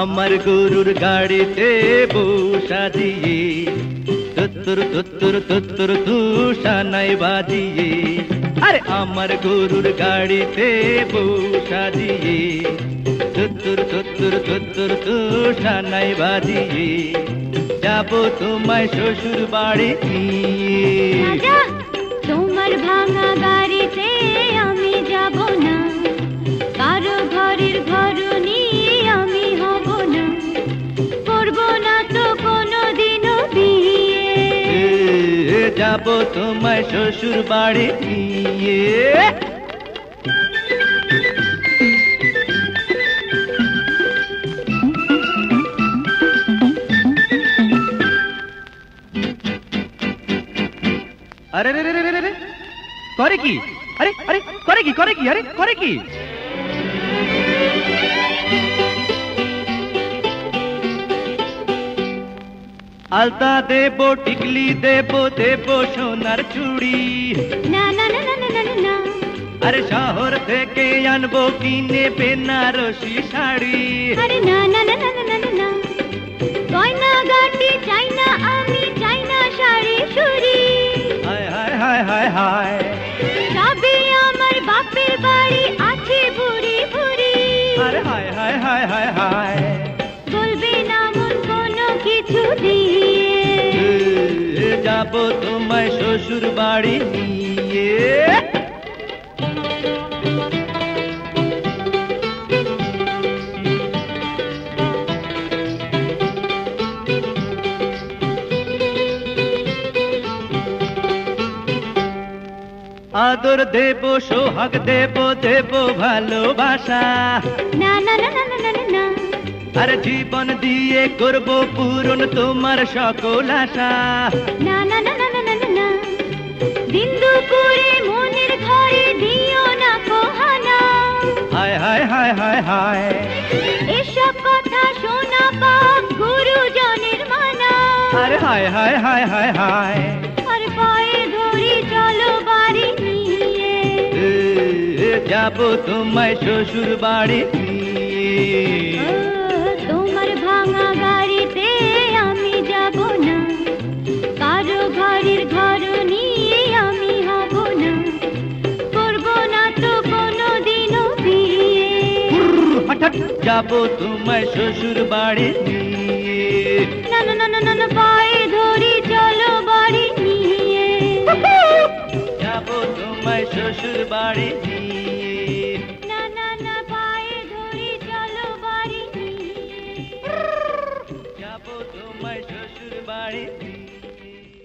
আমার গরুর গাড়িতে বসা দিয়ে তুত্তুর তুত্তুর তুত্তুর তুষা নাই বাজিয়ে, আরে আমার গরুর গাড়িতে বসা দিয়ে তুত্তুর তুত্তুর তুত্তুর তুষা নাই বাজিয়ে, যাবো তোমায় শ্বশুর বাড়ি নিয়ে। তোমার ভাঙা গাড়িতে আমি যাব না, কারো ঘরের ঘরনি আমি হব না, করব না তো কোনোদিনও বিয়ে। যাব তোমায় শ্বশুর বাড়ি নিয়ে। আরে রে রে রে রে করে কি? আরে আরে করে কি? করে কি? আরে করে কি? আলতা দেবো, টিকলি দেবো, দেবো সোনার চুড়ি। না না না না না না, আরে শহর থেকে আনবো কিনে বেনারসি শাড়ি। আরে না না না না না না, গয়না গাটি চাই না আমি, চাই না শাড়ি চুড়ি। হায় হায় হায় হায় হায়, সবই আমার বাপের বাড়ি আছে ভুরি ভুরি। আরে হায় হায় হায় হায় হায়, বলবে না মন কোনো কিছু দিয়ে। যাবো তোমায় শ্বশুর বাড়ি নিয়ে। আদর দেব, সোহাগ দেব, দেব ভালোবাসা। না না না না না না না, আরে জীবন দিয়ে করব পূরণ তোমার সকল আশা। না না না না না না না, দিন দুপুরে মনের ঘরে দিও না কোহানা। হায় হায় হায় হায় হায়, এসব কথা শোনা পাপ গুরুজনের মানা। আরে হায় হায় হায় হায় হায়, আর পায়ে ধরি চলো বাড়ি নিয়ে। যাব তোমায় শ্বশুর বাড়ি নিয়ে। তোমার ভাঙা গাড়িতে আমি যাব না, কারো ঘরের ঘর নিয়ে আমি হব না, করব না তো কোনোদিনও বিয়ে। হঠাৎ যাব তোমায় শ্বশুর বাড়ি নিয়ে। না না না না না, পায়ে ধরি চলো বাড়ি নিয়ে। যাব তোমায় শ্বশুর বাড়ি নিয়ে। না না না, পায়ে ধরি চলো বাড়ি নিয়ে। যাব তোমায় শ্বশুর বাড়ি নিয়ে।